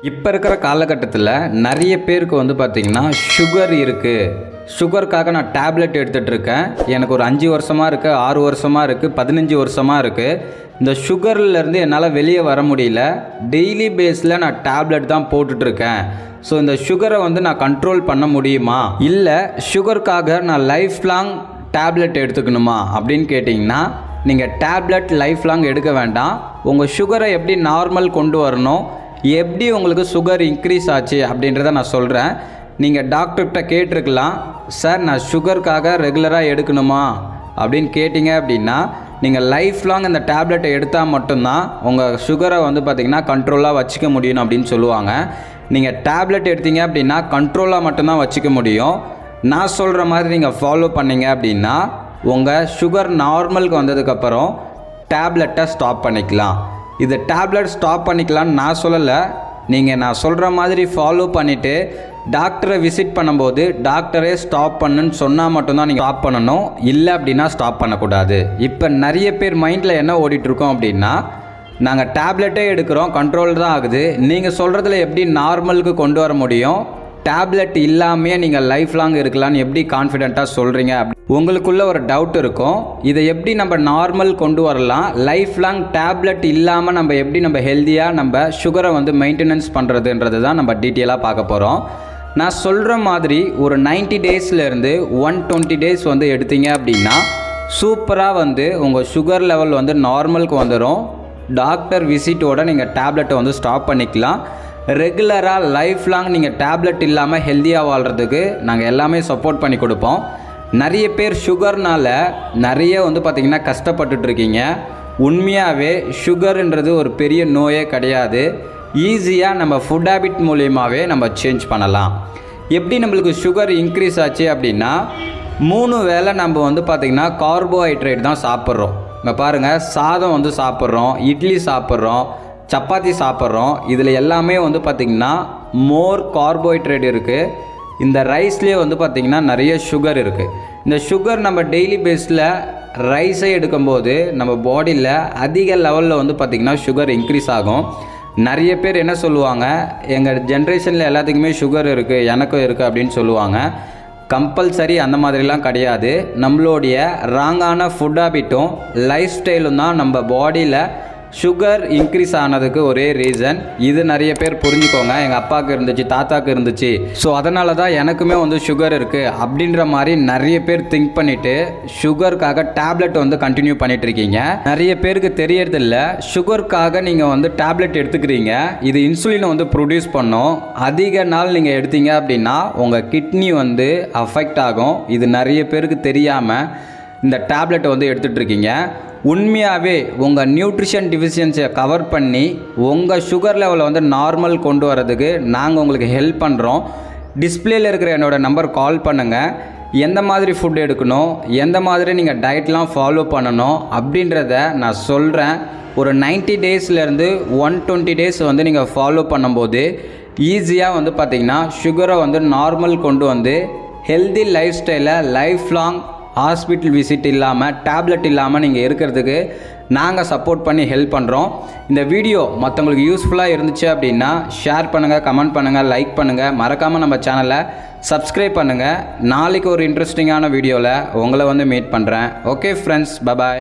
இப்போ இருக்கிற காலகட்டத்தில் நிறைய பேருக்கு வந்து பார்த்திங்கன்னா சுகர் இருக்குது. சுகருக்காக நான் டேப்லெட் எடுத்துகிட்டு இருக்கேன். எனக்கு ஒரு 5 வருஷமாக இருக்குது, 6 வருஷமாக இருக்குது, 15 வருஷமாக இருக்குது. இந்த சுகர்லேருந்து என்னால் வெளியே வர முடியல. டெய்லி பேஸில் நான் டேப்லெட் தான் போட்டுட்ருக்கேன். ஸோ இந்த சுகரை வந்து நான் கண்ட்ரோல் பண்ண முடியுமா, இல்லை சுகருக்காக நான் லைஃப் லாங் டேப்லெட் எடுத்துக்கணுமா அப்படின்னு கேட்டிங்கன்னா, நீங்கள் டேப்லெட் லைஃப் லாங் எடுக்க வேண்டாம். உங்கள் சுகரை எப்படி நார்மல் கொண்டு வரணும், எப்படி உங்களுக்கு சுகர் இன்க்ரீஸ் ஆச்சு அப்படின்றத நான் சொல்கிறேன். நீங்கள் டாக்டர்கிட்ட கேட்டிருக்கலாம், சார் நான் சுகருக்காக ரெகுலராக எடுக்கணுமா அப்படின்னு கேட்டிங்க அப்படின்னா, நீங்கள் லைஃப் லாங் இந்த டேப்லெட்டை எடுத்தால் மட்டும்தான் உங்கள் சுகரை வந்து பார்த்திங்கன்னா கண்ட்ரோலாக வச்சுக்க முடியும் அப்படின்னு சொல்லுவாங்க. நீங்கள் டேப்லெட் எடுத்தீங்க அப்படின்னா கண்ட்ரோலாக மட்டும்தான் வச்சுக்க முடியும். நான் சொல்கிற மாதிரி நீங்கள் ஃபாலோ பண்ணிங்க அப்படின்னா உங்கள் சுகர் நார்மலுக்கு வந்ததுக்கப்புறம் டேப்லெட்டை ஸ்டாப் பண்ணிக்கலாம். இது டேப்லெட் ஸ்டாப் பண்ணிக்கலான்னு நான் சொல்லலை. நீங்கள் நான் சொல்கிற மாதிரி ஃபாலோ பண்ணிவிட்டு டாக்டரை விசிட் பண்ணும்போது டாக்டரே ஸ்டாப் பண்ணுன்னு சொன்னால் மட்டும்தான் நீங்கள் ஸ்டாப் பண்ணணும், இல்லை அப்படின்னா ஸ்டாப் பண்ணக்கூடாது. இப்போ நிறைய பேர் மைண்டில் என்ன ஓடிட்டுருக்கோம் அப்படின்னா, நாங்கள் டேப்லெட்டே எடுக்கிறோம், கண்ட்ரோல் தான் ஆகுது, நீங்கள் சொல்கிறதுல எப்படி நார்மலுக்கு கொண்டு வர முடியும், டேப்லெட் இல்லாமையே நீங்கள் லைஃப் லாங் இருக்கலான்னு எப்படி கான்ஃபிடெண்ட்டாக சொல்கிறீங்க அப்படி உங்களுக்குள்ள ஒரு டவுட் இருக்கும். இதை எப்படி நம்ம நார்மல் கொண்டு வரலாம், லைஃப் லாங் டேப்லெட் இல்லாமல் நம்ம எப்படி நம்ம ஹெல்த்தியாக நம்ம சுகரை வந்து மெயின்டெனன்ஸ் பண்ணுறதுன்றது தான் நம்ம டீட்டெயிலாக பார்க்க போகிறோம். நான் சொல்கிற மாதிரி ஒரு 90 டேஸ்லேருந்து 120 டேஸ் வந்து எடுத்தீங்க அப்படின்னா சூப்பராக வந்து உங்கள் சுகர் லெவல் வந்து நார்மலுக்கு வந்துடும். டாக்டர் விசிட்டோட நீங்கள் டேப்லெட்டை வந்து ஸ்டாப் பண்ணிக்கலாம். ரெகுலராக லைஃப் லாங் நீங்கள் டேப்லெட் இல்லாமல் ஹெல்த்தியாக வாழ்கிறதுக்கு நாங்கள் எல்லாமே சப்போர்ட் பண்ணி கொடுப்போம். நிறைய பேர் சுகர்னால் நிறைய வந்து பார்த்திங்கன்னா கஷ்டப்பட்டுட்ருக்கீங்க. உண்மையாகவே சுகருன்றது ஒரு பெரிய நோயே கிடையாது. ஈஸியாக நம்ம ஃபுட் ஹேபிட் மூலியமாகவே நம்ம சேஞ்ச் பண்ணலாம். எப்படி நம்மளுக்கு சுகர் இன்க்ரீஸ் ஆச்சு அப்படின்னா, 3 வேளை நம்ம வந்து பார்த்திங்கன்னா கார்போஹைட்ரேட் தான் சாப்பிட்றோம். இங்கே பாருங்கள், சாதம் வந்து சாப்பிட்றோம், இட்லி சாப்பிட்றோம், சப்பாத்தி சாப்பிட்றோம். இதில் எல்லாமே வந்து பார்த்திங்கன்னா மோர் கார்போஹைட்ரேட் இருக்குது. இந்த ரைஸ்லேயே வந்து பார்த்திங்கன்னா நிறைய சுகர் இருக்குது. இந்த சுகர் நம்ம டெய்லி பேஸில் ரைஸை எடுக்கும்போது நம்ம பாடியில் அதிக லெவலில் வந்து பார்த்திங்கன்னா சுகர் இன்க்ரீஸ் ஆகும். நிறைய பேர் என்ன சொல்லுவாங்க, எங்கள் ஜென்ரேஷனில் எல்லாத்துக்குமே சுகர் இருக்குது, எனக்கும் இருக்குது அப்படின்னு சொல்லுவாங்க. கம்பல்சரி அந்த மாதிரிலாம் கிடையாது. நம்மளுடைய ராங்கான ஃபுட் ஹேபிட்டும் லைஃப் ஸ்டைலும் தான் நம்ம பாடியில் சுகர் இன்க்ரீஸ் ஆனதுக்கு ஒரே ரீசன். இது நிறைய பேர் புரிஞ்சுக்கோங்க. எங்கள் அப்பாவுக்கு இருந்துச்சு, தாத்தாவுக்கு இருந்துச்சு, ஸோ அதனால தான் எனக்குமே வந்து சுகர் இருக்குது அப்படின்ற மாதிரி நிறைய பேர் திங்க் பண்ணிவிட்டு சுகருக்காக டேப்லெட் வந்து கண்டினியூ பண்ணிட்டு இருக்கீங்க. நிறைய பேருக்கு தெரியறதில்ல, சுகருக்காக நீங்கள் வந்து டேப்லெட் எடுத்துக்கிறீங்க. இது இன்சுலினை வந்து ப்ரொடியூஸ் பண்ணும். அதிக நாள் நீங்கள் எடுத்தீங்க அப்படின்னா உங்கள் கிட்னி வந்து அஃபெக்ட் ஆகும். இது நிறைய பேருக்கு தெரியாமல் இந்த டேப்லெட்டை வந்து எடுத்துகிட்ருக்கீங்க. உண்மையாகவே உங்கள் நியூட்ரிஷன் டிஃபிஷியன்சியை கவர் பண்ணி உங்கள் சுகர் லெவலை வந்து நார்மல் கொண்டு வரதுக்கு நாங்கள் உங்களுக்கு ஹெல்ப் பண்ணுறோம். டிஸ்பிளேயில் இருக்கிற என்னோடய நம்பர் கால் பண்ணுங்கள். எந்த மாதிரி ஃபுட் எடுக்கணும், எந்த மாதிரி நீங்கள் டயட்லாம் ஃபாலோ பண்ணணும் அப்படின்றத நான் சொல்கிறேன். ஒரு 90 டேஸ்லேருந்து 120 டேஸ் வந்து நீங்கள் ஃபாலோ பண்ணும்போது ஈஸியாக வந்து பார்த்திங்கன்னா சுகரை வந்து நார்மல் கொண்டு வந்து ஹெல்தி லைஃப் ஸ்டைலை லைஃப் லாங் ஹாஸ்பிட்டல் விசிட் இல்லாமல் டேப்லெட் இல்லாமல் நீங்கள் இருக்கிறதுக்கு நாங்கள் சப்போர்ட் பண்ணி ஹெல்ப் பண்ணுறோம். இந்த வீடியோ மற்றவங்களுக்கு யூஸ்ஃபுல்லாக இருந்துச்சு அப்படின்னா ஷேர் பண்ணுங்கள், கமெண்ட் பண்ணுங்கள், லைக் பண்ணுங்கள். மறக்காமல் நம்ம சேனலை சப்ஸ்கிரைப் பண்ணுங்கள். நாளைக்கு ஒரு இன்ட்ரெஸ்டிங்கான வீடியோவில் உங்களை வந்து மீட் பண்ணுறேன். Okay friends, bye bye.